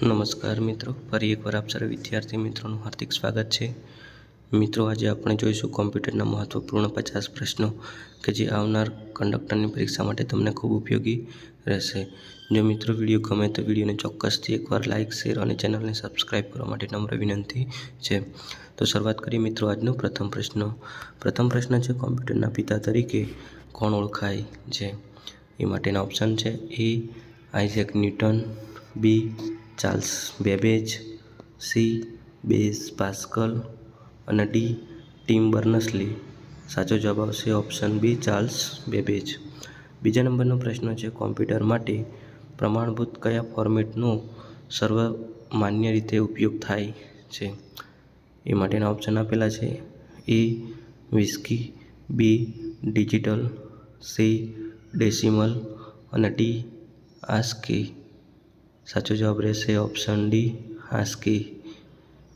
નમસ્કાર મિત્રો, ફરી એકવાર આપ સર્વે વિદ્યાર્થી મિત્રોનું હાર્દિક સ્વાગત છે. મિત્રો, આજે આપણે જોઈશું કોમ્પ્યુટરના મહત્વપૂર્ણ 50 પ્રશ્નો કે જે આવનાર કંડક્ટરની પરીક્ષા માટે તમને ખૂબ ઉપયોગી રહેશે. જો મિત્રો વિડીયો ગમે તો વિડીયોને ચોક્કસથી એકવાર લાઇક, શેર અને ચેનલને સબસ્ક્રાઇબ કરવા માટે નમ્ર વિનંતી છે. તો શરૂઆત કરીએ મિત્રો આજનો પ્રથમ પ્રશ્ન છે કોમ્પ્યુટરના પિતા તરીકે કોણ ઓળખાય છે? એ માટેના ઓપ્શન છે A Isaac Newton, B Charles Babbage, C Blaise Pascal અને ડી ટિમ બર્નર્સ-લી. સાચો જવાબ આવશે ઓપ્શન બી ચાર્લ્સ બેબેજ. બીજા નંબરનો પ્રશ્ન છે કોમ્પ્યુટર માટે પ્રમાણભૂત કયા ફોર્મેટનો સર્વમાન્ય રીતે ઉપયોગ થાય છે? એ માટેના ઓપ્શન આપેલા છે એ વિસ્કી, બી ડિજિટલ, સી ડેસિમલ અને ડી આસ્કી. સાચો જવાબ રહેશે ઓપ્શન ડી આસ્કી.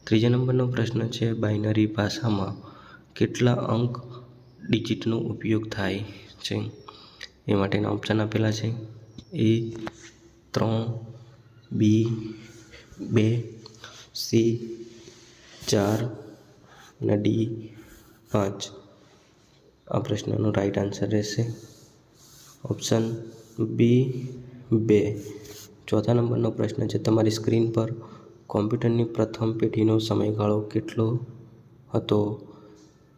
ત્રીજા નંબરનો પ્રશ્ન છે બાઇનરી ભાષામાં કેટલા અંક ડિજિટનો ઉપયોગ થાય છે? એ માટેના ઓપ્શન આપેલા છે એ 3, બી 2, સી 4 અને ડી 5. આ પ્રશ્નનો રાઈટ આન્સર રહેશે ઓપ્શન બી 2. ચોથા નંબરનો પ્રશ્ન છે તમારી સ્ક્રીન પર કોમ્પ્યુટરની પ્રથમ પેઢીનો સમયગાળો કેટલો હતો?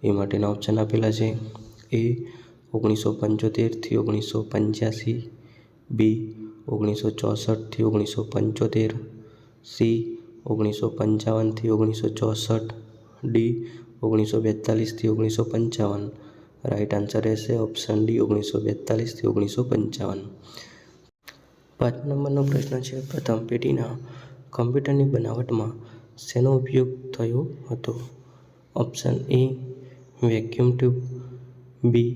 એ માટેના ઓપ્શન આપેલા છે એ 1975 થી 1985, બી 1964 થી 1975, સી 1955 થી 1964, ડી 1942 થી 1955. રાઈટ આન્સર રહેશે ઓપ્શન ડી 1942 થી 1955. પાંચમા નંબરનો પ્રશ્ન છે પ્રથમ પેઢીના કમ્પ્યુટરની બનાવટમાં શેનો ઉપયોગ થયો હતો? Option A vacuum tube, B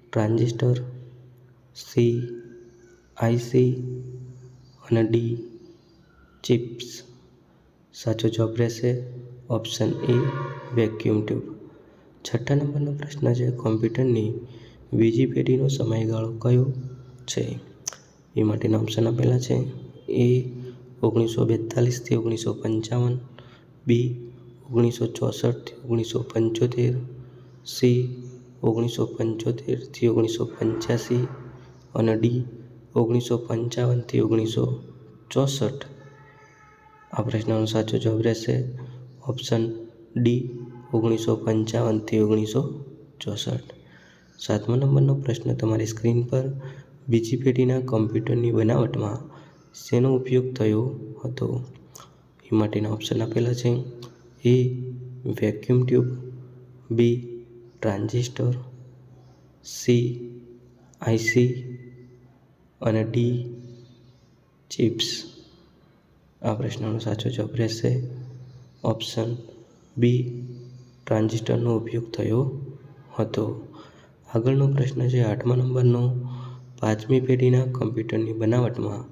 transistor, C IC અને ડી ચિપ્સ. સાચો જવાબ રહેશે ઓપ્શન એ વેક્યુમ ટ્યુબ. છઠ્ઠા નંબરનો પ્રશ્ન છે કોમ્પ્યુટરની બીજી પેઢીનો સમયગાળો કયો છે? એ માટેના ઓપ્શન આપેલા છે એ 1942 થી 1955, બી 1964 થી 1975, સી 1975 થી 1985 અને ડી 1955 થી 1964. આ પ્રશ્નનો સાચો જવાબ રહેશે ઓપ્શન ડી 1955 થી 1964. સાતમા નંબરનો પ્રશ્ન તમારી સ્ક્રીન પર બીજી પેઢીના કમ્પ્યુટરની બનાવટમાં શેનો ઉપયોગ થયો હતો? એ માટેના ઓપ્શન આપેલા છે એ vacuum tube, B transistor, C IC અને ડી ચિપ્સ. આ પ્રશ્નનો સાચો જવાબ રહેશે ઓપ્શન બી ટ્રાન્ઝિસ્ટરનો ઉપયોગ થયો હતો. આગળનો પ્રશ્ન છે આઠમા નંબરનો પાંચમી પેઢીના કમ્પ્યુટરની બનાવટમાં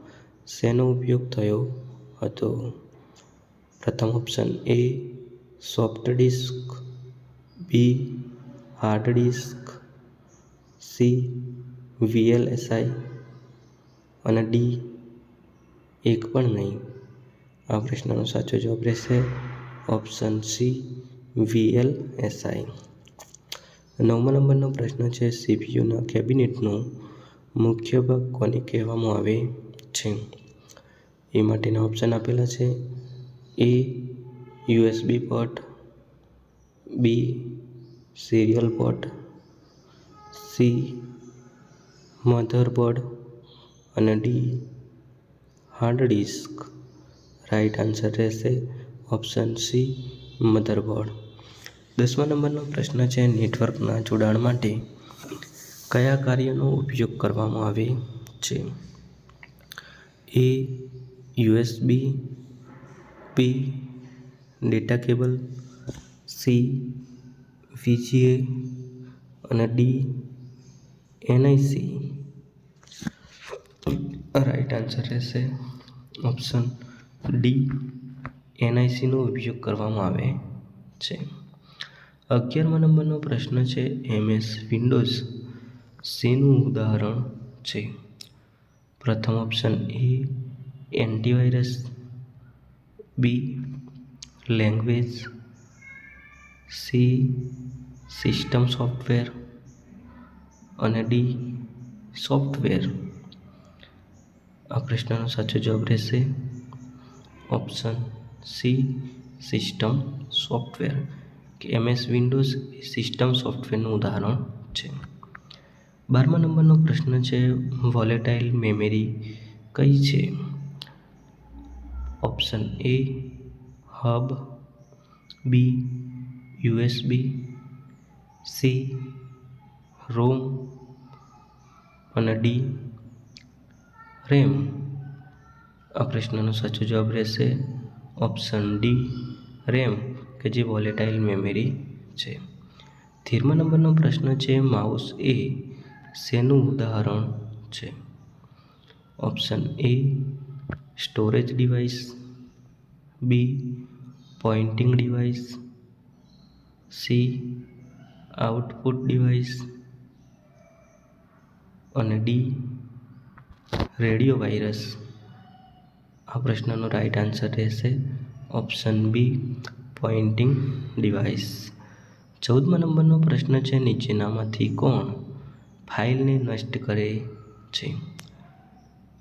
શેનો ઉપયોગ થયો હતો? પ્રથમ option A soft disk, B hard disk, C VLSI અને ડી એક પણ નહીં. આ પ્રશ્નનો સાચો જવાબ રહેશે ઓપ્શન સી વીએલએસઆઈ. નવમા નંબરનો પ્રશ્ન છે સીપીયુના કેબિનેટનો મુખ્ય ભાગ કોને કહેવામાં આવે છે? એ માટેના ઓપ્શન આપેલા છે A USB port, B serial port, C motherboard અને D hard disk. Right answer રહેશે ઓપ્શન સી મધરબોર્ડ. દસમા નંબરનો પ્રશ્ન છે નેટવર્કના જોડાણ માટે કયા કાર્યનો ઉપયોગ કરવામાં આવે છે? A USB, B data cable, C વીજીએ અને ડી એનઆઈસી. રાઈટ આન્સર રહેશે ઓપ્શન ડી એનઆઈસીનો ઉપયોગ કરવામાં આવે છે. 11મા નંબરનો પ્રશ્ન છે એમએસ વિન્ડોઝ શેનું ઉદાહરણ છે? પ્રથમ option A antivirus, B language, C system software અને ડી સોફ્ટવેર. આ પ્રશ્નનો સાચો જવાબ રહેશે ઓપ્શન સી સિસ્ટમ સોફ્ટવેર, કે MS વિન્ડોઝ એ સિસ્ટમ સોફ્ટવેરનું ઉદાહરણ છે. 12મા નંબરનો પ્રશ્ન છે, વોલેટાઇલ મેમરી કઈ છે? Option A hub, B USB, C ROM અને ડી રેમ. આ પ્રશ્નનો સાચો જવાબ રહેશે ઓપ્શન ડી રેમ, કે જે વોલેટાઇલ મેમરી છે. 13મા નંબરનો પ્રશ્ન છે, માઉસ એ શેનું ઉદાહરણ છે? Option A storage device, B pointing device, C output device અને ડી રેડિયો વાયરસ. આ પ્રશ્નનો રાઈટ આન્સર રહેશે ઓપ્શન બી પોઇન્ટિંગ ડિવાઇસ. 14મા નંબરનો પ્રશ્ન છે, નીચેનામાંથી કોણ ફાઇલને નષ્ટ કરે છે?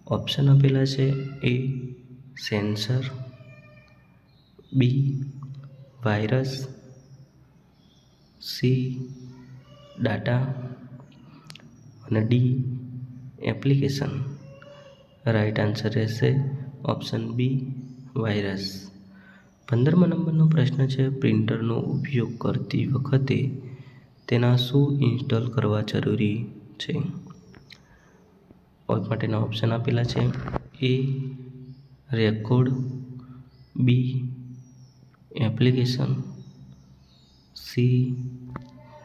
ઓપ્શન આપેલા છે એ સેન્સર, બી વાયરસ, સી ડાટા અને ડી એપ્લિકેશન. રાઈટ આન્સર રહેશે ઓપ્શન બી વાયરસ. 15મા નંબરનો પ્રશ્ન છે, પ્રિન્ટરનો ઉપયોગ કરતી વખતે તેના શું ઇન્સ્ટોલ કરવા જરૂરી છે? માટેના ઓપ્શન આપેલા છે એ રેકોર્ડ, બી એપ્લિકેશન, સી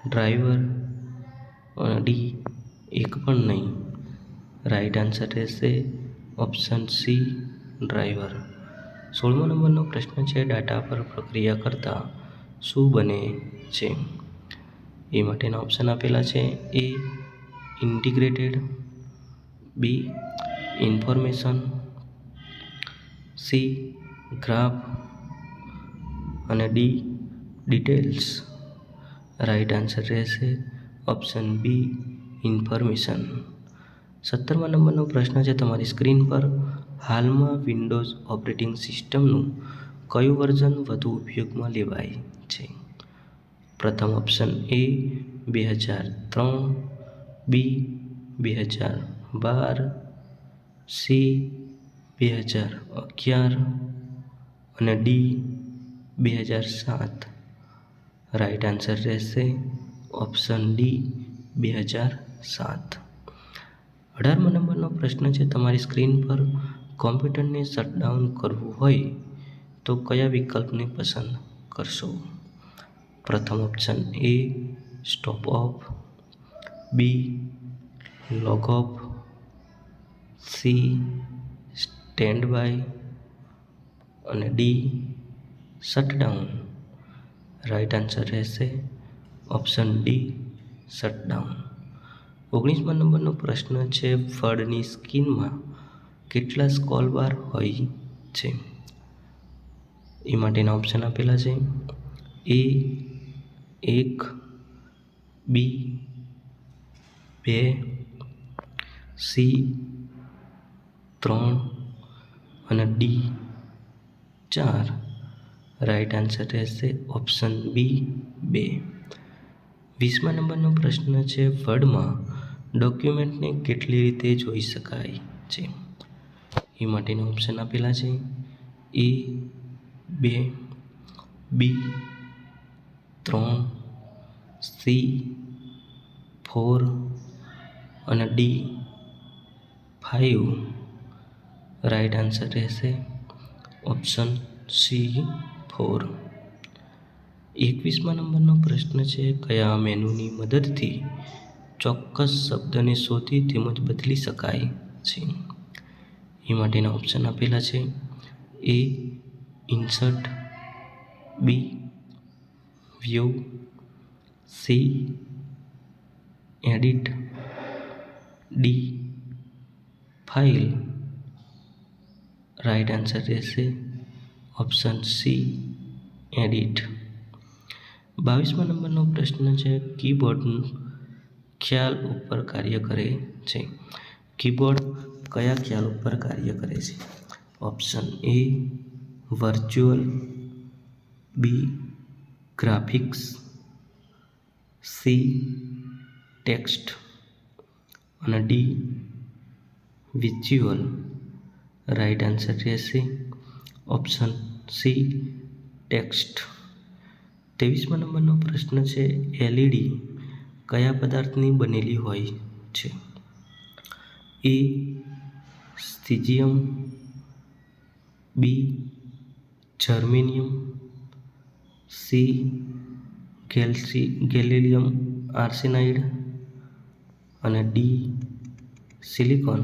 ડ્રાઈવર અને ડી એક પણ નહીં. રાઈટ આન્સર રહેશે ઓપ્શન સી ડ્રાઈવર. 16મા નંબરનો પ્રશ્ન છે, ડાટા પર પ્રક્રિયા કરતા શું બને છે? એ માટેના ઓપ્શન આપેલા છે એ ઇન્ટિગ્રેટેડ, બી ઇન્ફોર્મેશન, સી ગ્રાફ અને ડી ડિટેલ્સ. રાઈટ આન્સર રહેશે ઓપ્શન બી ઇન્ફોર્મેશન. 17મા નંબરનો પ્રશ્ન છે, તમારી સ્ક્રીન પર હાલમાં વિન્ડોઝ ઓપરેટિંગ સિસ્ટમનું કયું વર્ઝન વધુ ઉપયોગમાં લેવાય છે? પ્રથમ ઓપ્શન એ 2003, બી 2012, સી 2011 અને ડી 2007. રાઈટ આન્સર રહેશે ઓપ્શન ડી 2007. 18મા નંબરનો પ્રશ્ન છે, તમારી સ્ક્રીન પર કોમ્પ્યુટરને શટડાઉન કરવું હોય તો કયા વિકલ્પને પસંદ કરશો? પ્રથમ option A stop off, B log off, C stand by અને ડી શટડાઉન. રાઈટ આન્સર રહેશે ઓપ્શન ડી શટડાઉન. 19મા નંબરનો પ્રશ્ન છે, ફળની સ્કિનમાં કેટલા સ્ક્રોલ બાર હોય છે? એ માટેના ઓપ્શન આપેલા છે એ 1, બી 2, સી 3 અને ડી 4. રાઈટ આન્સર રહેશે ઓપ્શન બી 2. 20મા નંબરનો પ્રશ્ન છે, વર્ડમાં ડોક્યુમેન્ટને કેટલી રીતે જોઈ શકાય છે? એ માટેના ઓપ્શન આપેલા છે એ 2, બી 3, સી 4 અને ડી 5. રાઈટ આન્સર રહેશે ઓપ્શન સી 4. 21મા નંબરનો પ્રશ્ન છે, કયા મેનૂની મદદથી ચોક્કસ શબ્દને શોધી તેમજ બદલી શકાય છે? એ માટેના ઓપ્શન આપેલા છે A insert, B view, C edit, D file. Right answer રહેશે ઓપ્શન સી એડિટ. 22મા નંબરનો પ્રશ્ન છે કીબોર્ડ ખ્યાલ ઉપર કાર્ય કરે છે. કીબોર્ડ કયા ખ્યાલ ઉપર કાર્ય કરે છે? Option A virtual, B graphics, C text અને ડી વિઝ્યુઅલ. રાઈટ આન્સર રહેશે ઓપ્શન સી ટેક્સ્ટ. 23મા નંબરનો પ્રશ્ન છે એલઈડી કયા પદાર્થની બનેલી હોય છે? એ સ્ટિજિયમ, B germanium, C gallium arsenide અને ડી સિલિકોન.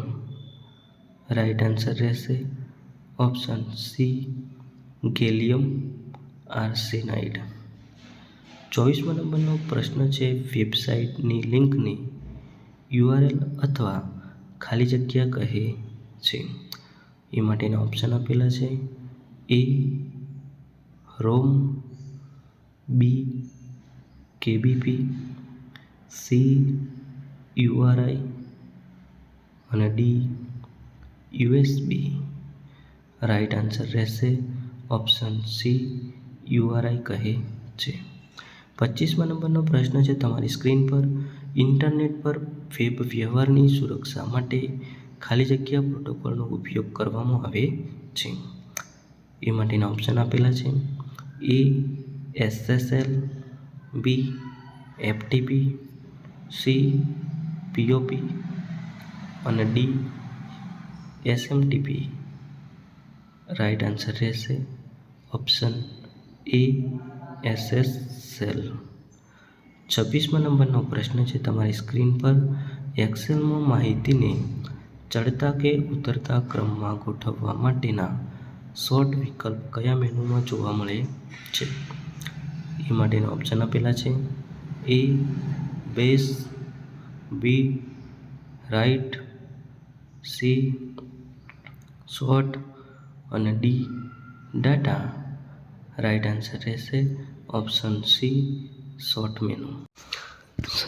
રાઈટ આન્સર રહેશે ઓપ્શન સી ગેલિયમ આર્સેનાઇડ. 24મા નંબરનો પ્રશ્ન છે વેબસાઇટની લિંકને યુઆરએલ અથવા ખાલી જગ્યા કહે છે. એ માટેના ઓપ્શન આપેલા છે એ રોમ, બી કેબીપી, સી યુઆરઆઈ અને ડી યુએસબી. રાઈટ આન્સર રહેશે ઓપ્શન સી યુઆરઆઈ કહે છે. 25મા નંબરનો પ્રશ્ન છે તમારી સ્ક્રીન પર ઇન્ટરનેટ પર વેબ વ્યવહારની સુરક્ષા માટે ખાલી જગ્યા પ્રોટોકોલનો ઉપયોગ કરવામાં આવે છે. એ માટેના ઓપ્શન આપેલા છે એ એસએસએલ, બી એફટીપી, સી પીઓપી અને ડી એસએમટીપી. રાઈટ આન્સર રહેશે ઓપ્શન એ એસએસએલ. 26મા નંબરનો પ્રશ્ન છે તમારી સ્ક્રીન પર એક્સેલમાં માહિતીને ચડતા કે ઉતરતા ક્રમમાં ગોઠવવા માટેના શોર્ટ વિકલ્પ કયા મેનુમાં જોવા મળે છે? એ માટેના ઓપ્શન આપેલા છે એ base, B write, C short અને ડી ડાટા. રાઈટ આન્સર રહેશે ઓપ્શન સી શોર્ટ મેનુ.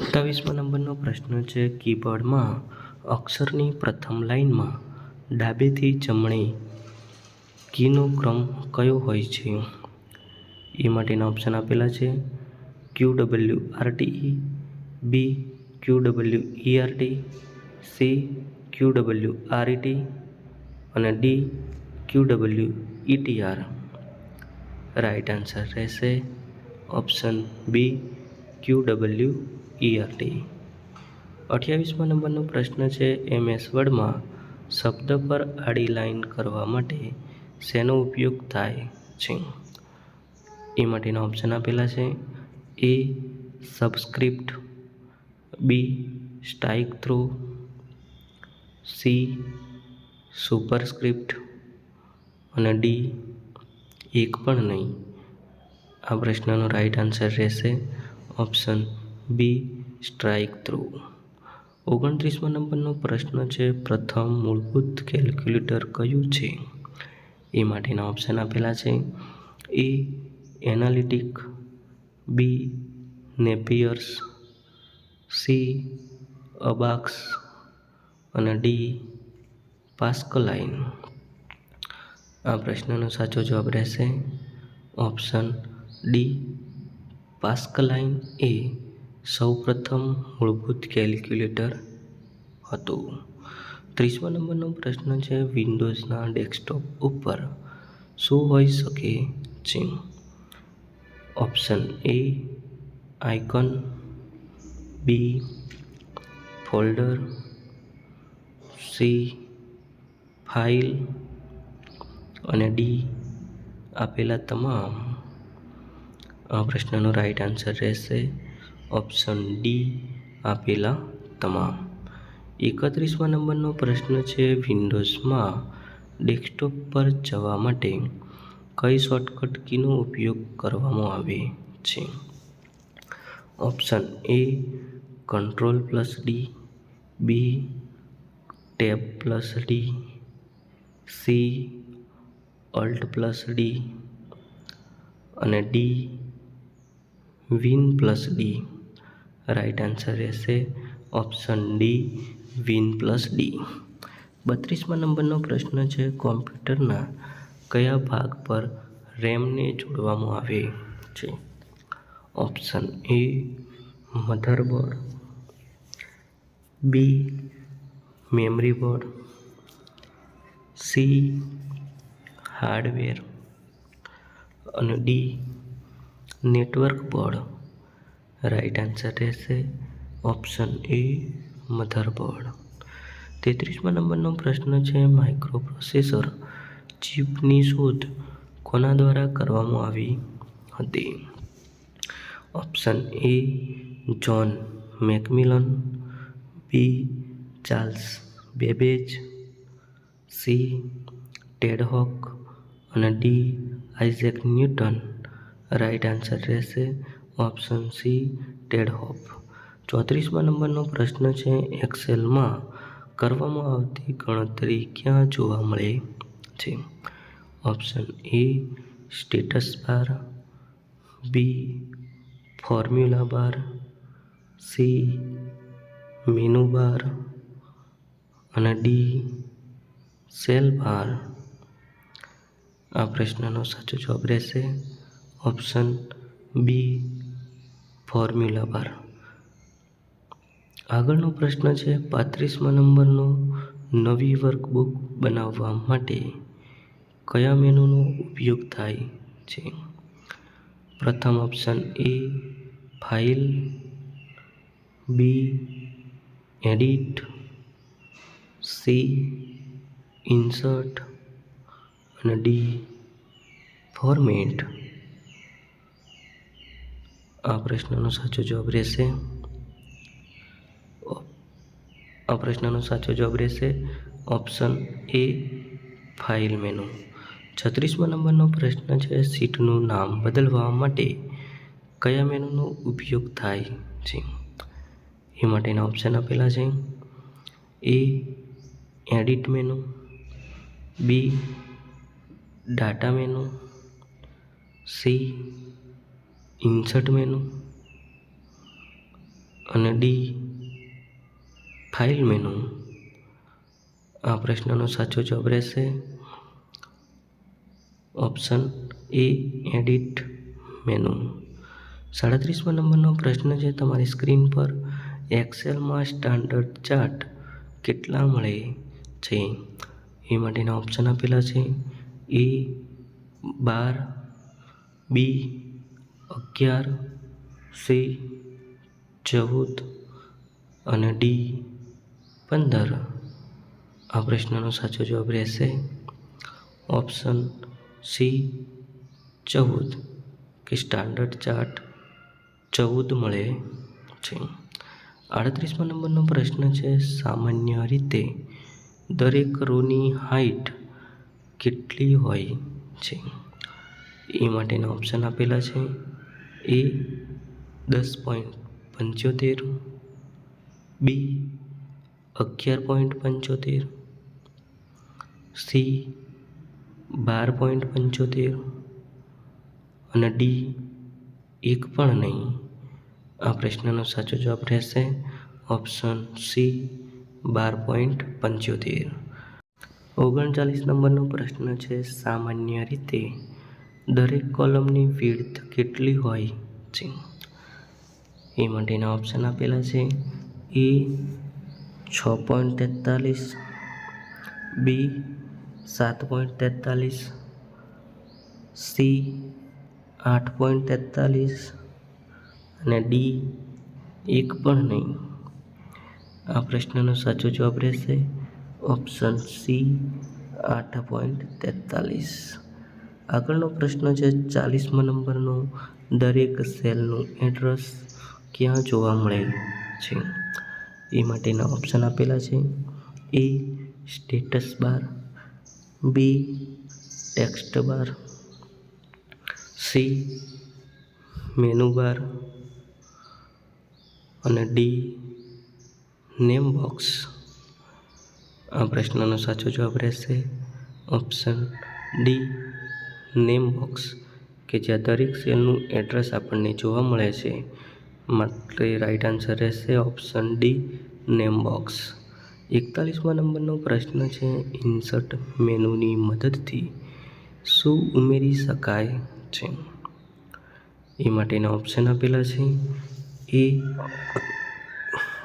27મા નંબરનો પ્રશ્ન છે કીબોર્ડમાં અક્ષરની પ્રથમ લાઇનમાં ડાબેથી જમણે કીનો ક્રમ કયો હોય છે? એ માટેના ઓપ્શન આપેલા છે QWRTE, બી QWERT, સી QWRET અને ડી QWETR. રાઈટ આન્સર રહેશે ઓપ્શન બી QWERT. 28મા નંબરનો પ્રશ્ન છે એમએસ વર્ડમાં શબ્દ પર આડી લાઇન કરવા માટે શેનો ઉપયોગ થાય છે? એ માટેના ઓપ્શન આપેલા છે એ સબસ્ક્રિપ્ટ, બી સ્ટ્રાઇક થ્રુ, સી સુપરસ્ક્રિપ્ટ અને ડી એક પણ નહીં. આ પ્રશ્નનો રાઈટ આન્સર રહેશે ઓપ્શન બી સ્ટ્રાઇક થ્રુ. 29મા નંબરનો પ્રશ્ન છે પ્રથમ મૂળભૂત કેલ્ક્યુલેટર કયું છે? એ માટેના ઓપ્શન આપેલા છે એ એનાલિટિક, બી નેપિયર્સ, સી અબાક્સ અને ડી પાસ્કલાઇન. આ પ્રશ્નનો સાચો જવાબ રહેશે ઓપ્શન ડી પાસ્કલાઇન એ સૌપ્રથમ મૂળભૂત કેલ્ક્યુલેટર હતું. 30મા નંબરનો પ્રશ્ન છે વિન્ડોઝના ડેસ્કટોપ ઉપર શું હોઈ શકે છે? Option A icon, B folder, C file અને ડી આપેલા તમામ. આ પ્રશ્નનો રાઈટ આન્સર રહેશે ઓપ્શન ડી આપેલા તમામ. 31મા નંબરનો પ્રશ્ન છે વિન્ડોઝમાં ડેસ્કટોપ પર જવા માટે કઈ શોર્ટકટ કીનો ઉપયોગ કરવામાં આવે છે? ઓપ્શન એ Ctrl+D, બી ટેબ+D, સી Alt+D અને ડી Win+D. રાઈટ આન્સર રહેશે ઓપ્શન ડી Win+D. 32મા નંબરનો પ્રશ્ન છે કોમ્પ્યુટરના કયા ભાગ પર રેમને જોડવામાં આવે છે? Option A motherboard, B memory board, C hardware અને D network board. Right answer રહેશે ઓપ્શન એ મધરબોર્ડ. 33મા નંબરનો પ્રશ્ન છે માઇક્રોપ્રોસેસર ચિપની શોધ કોના દ્વારા કરવામાં આવી હતી? Option A John McMillan, B Charles Babbage, C Ted Hoff અને D Isaac Newton. Right answer રહેશે ઓપ્શન સી ટેડ હોક. 34મા નંબરનો પ્રશ્ન છે એક્સેલમાં કરવામાં આવતી ગણતરી ક્યાં જોવા મળે છે? Option A status bar, B formula bar, C menu bar અને ડી સેલ બાર. આ પ્રશ્નનો સાચો જવાબ રહેશે ઓપ્શન બી ફોર્મ્યુલા બાર. આગળનો પ્રશ્ન છે 35મા નંબરનો નવી વર્કબુક બનાવવા માટે કયા મેનુનો ઉપયોગ થાય છે? પ્રથમ option A file, B edit, C insert અને ડી ફોર્મેટ. આ પ્રશ્નનો સાચો જવાબ રહેશે ઓપ્શન એ ફાઇલ મેનુ. 36મા નંબરનો પ્રશ્ન છે શીટનું નામ બદલવા માટે કયા મેનુનો ઉપયોગ થાય છે? એ માટેના ઓપ્શન આપેલા છે A edit menu, B data menu, C insert menu અને ડી ફાઇલ મેનુ. આ પ્રશ્નનો સાચો જવાબ રહેશે ઓપ્શન એ એડિટ મેનુ. 37મા નંબરનો પ્રશ્ન છે તમારી સ્ક્રીન પર એક્સેલમાં સ્ટાન્ડર્ડ ચાર્ટ કેટલા મળે છે? એ માટેના ઓપ્શન આપેલા છે એ 12, બી 11, સી 14 અને ડી 15. આ પ્રશ્નનો સાચો જવાબ રહેશે ઓપ્શન સી 14 કે સ્ટાન્ડર્ડ ચાર્ટ 14 મળે છે. 38મા નંબરનો પ્રશ્ન છે સામાન્ય રીતે દરેક રોની હાઇટ કેટલી હોય છે? એ માટેના ઓપ્શન આપેલા છે એ 10.75, બી 11.75, સી 12.75 અને ડી 1 પણ નહીં. આ પ્રશ્નનો સાચો જવાબ રહેશે ઓપ્શન સી 12.75. 39 નંબરનો પ્રશ્ન છે સામાન્ય રીતે દરેક કોલમની વિડ્થ કેટલી હોય છે? એ માટેના ઓપ્શન આપેલા છે એ 6.43, બી 7.43, સી 8.43 અને ડી 1 પણ નહીં. આ પ્રશ્નનો સાચો જવાબ રહેશે ઓપ્શન સી 8.43. આગળનો પ્રશ્ન છે 40મા નંબરનો દરેક સેલનું એડ્રેસ ક્યાં જોવા મળે છે? એ માટેના ઓપ્શન આપેલા છે એ સ્ટેટસ બાર, બી ટેક્સ્ટ બાર, સી મેનુ બાર અને ડી નેમ બોક્સ. આ પ્રશ્નનો સાચો જવાબ રહેશે ઓપ્શન ડી નેમ બોક્સ કે જ્યાં દરેક સેલનું એડ્રેસ આપણને જોવા મળે છે. માટે રાઈટ આન્સર રહેશે ઓપ્શન ડી નેમ બોક્સ. 41મા નંબરનો પ્રશ્ન છે ઇન્સર્ટ મેનુની મદદથી શું ઉમેરી શકાય છે? એ માટેના ઓપ્શન આપેલા છે. એ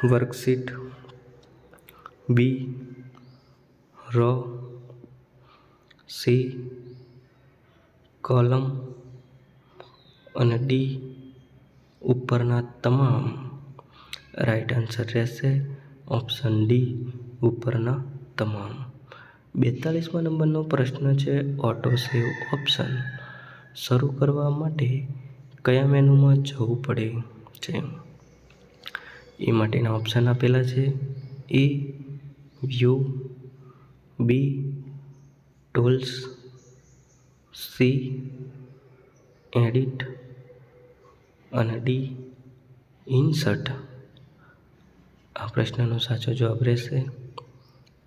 વર્કશીટ, બી રો, સી કોલમ અને ડી ઉપરના તમામ. રાઈટ આન્સર રહેશે ઓપ્શન ડી ઉપરના તમામ. 42મા નંબરનો પ્રશ્ન છે ઓટો સેવ ઓપ્શન શરૂ કરવા માટે કયા મેનુમાં જવું પડે છે? એ માટેના ઓપ્શન આપેલા છે. એ વ્યૂ, બી ટૂલ્સ, સી એડિટ અને ડી ઇન્સર્ટ. આ પ્રશ્નનો સાચો જવાબ રહેશે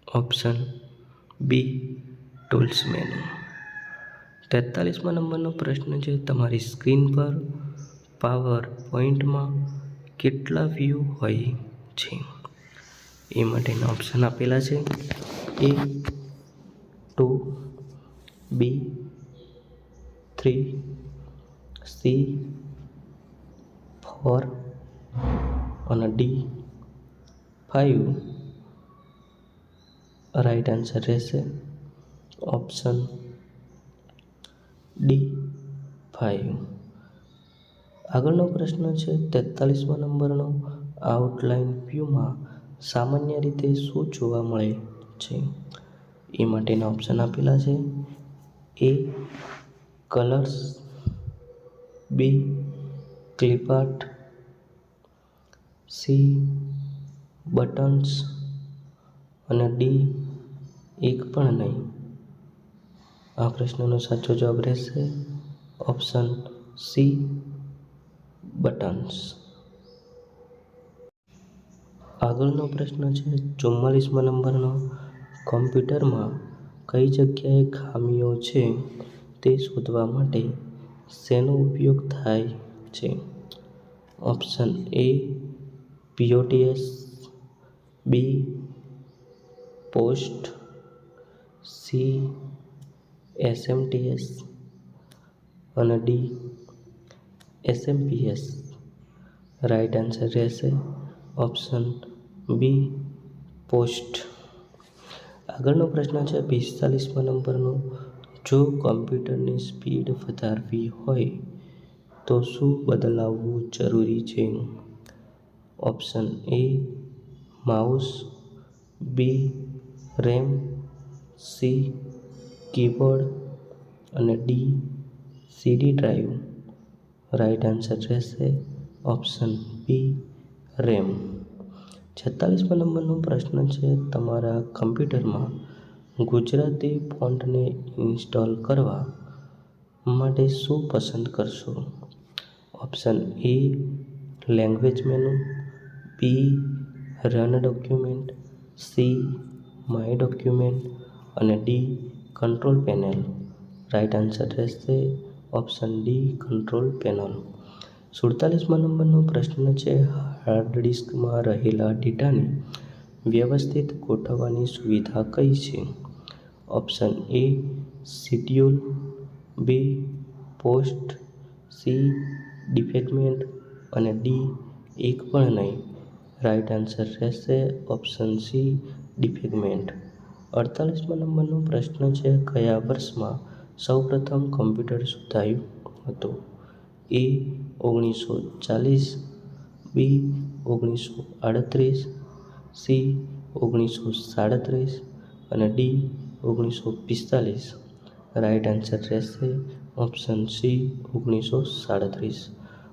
ઓપ્શન બી ટૂલ્સ મેનુ. 43મા નંબરનો પ્રશ્ન છે તમારી સ્ક્રીન પર પાવર પોઈન્ટમાં કેટલા વ્યૂ હોય છે? એ માટેના ઓપ્શન આપેલા છે. એ 2, બી 3, સી 4 અને ડી 5. રાઈટ આન્સર રહેશે ઓપ્શન ડી 5. આગળનો પ્રશ્ન છે 43મા નંબરનો આઉટલાઇન વ્યૂમાં સામાન્ય રીતે શું જોવા મળે છે? એ માટેના ઓપ્શન આપેલા છે. એ કલર્સ, બી ક્લિપ આર્ટ, સી બટન્સ અને ડી એક પણ નહીં. આ પ્રશ્નનો સાચો જવાબ રહેશે ઓપ્શન સી બટન્સ. આગળનો પ્રશ્ન છે 44મા નંબરનો કોમ્પ્યુટરમાં કઈ જગ્યાએ ખામીઓ છે તે શોધવા માટે શેનો ઉપયોગ થાય છે? Option A POTS, B post, C SMTS અને ડી SMPS. રાઈટ આન્સર રહેશે ઓપ્શન બી પોસ્ટ. આગળનો પ્રશ્ન છે 45મા નંબરનો જો કોમ્પ્યુટરની સ્પીડ વધારવી હોય તો શું બદલાવવું જરૂરી છે? Option A mouse, B RAM, C keyboard અને D CD drive. Right answer રહેશે ઓપ્શન બી રેમ. 46મા નંબરનો પ્રશ્ન છે તમારા કમ્પ્યુટરમાં ગુજરાતી ફોન્ટને ઇન્સ્ટોલ કરવા માટે શું પસંદ કરશો? Option A language menu, B run document, C my document અને D control panel. Right answer રહેશે ઓપ્શન ડી કંટ્રોલ પેનલ. 47મા નંબરનો પ્રશ્ન છે હાર્ડ ડિસ્કમાં રહેલા ડેટાને વ્યવસ્થિત ગોઠવવાની સુવિધા કઈ છે? Option A schedule, B post, C defragment અને ડી એક પણ નહીં. રાઈટ આન્સર રહેશે ઓપ્શન સી ડિફેગમેન્ટ. 48મા નંબરનો પ્રશ્ન છે કયા વર્ષમાં સૌપ્રથમ કમ્પ્યુટર શોધાયું હતું? એ 1940, બી 1938, સી 1937 અને ડી 1945. રાઈટ આન્સર રહેશે ઓપ્શન સી 1937.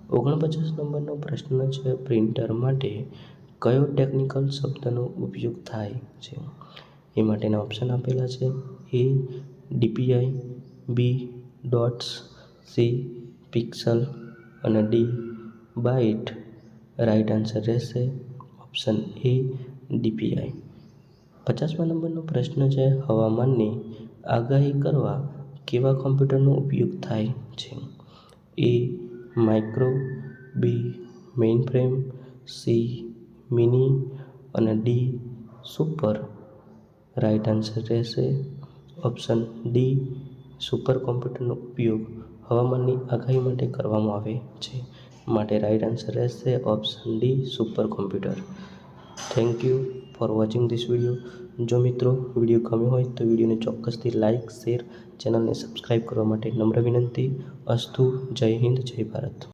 49 નંબરનો પ્રશ્ન છે પ્રિન્ટર માટે કયો ટેકનિકલ શબ્દનો ઉપયોગ થાય છે? એ માટેના ઓપ્શન આપેલા છે. એ DPI, બી ડોટ્સ, સી પિક્સલ અને ડી બાઇટ. રાઈટ આન્સર રહેશે ઓપ્શન એ DPI. 50મા નંબરનો પ્રશ્ન છે હવામાનની આગાહી કરવા કેવા કોમ્પ્યુટરનો ઉપયોગ થાય છે? A. Micro, B. Mainframe, C. Mini અને ડી. સુપર. રાઇટ આન્સર રહેશે ઓપ્શન ડી. સુપર કોમ્પ્યુટરનો ઉપયોગ હવામાનની આગાહી માટે કરવામાં આવે છે. માટે રાઇટ આન્સર રહેશે option D. Super computer. Thank you for watching this video. જો મિત્રો વિડીયો ગમ્યો હોય તો વિડીયોને ચોક્કસથી લાઇક, શેર, ચેનલને સબસ્ક્રાઇબ કરવા માટે નમ્ર વિનંતી. અસ્તુ. જય હિન્દ, જય ભારત.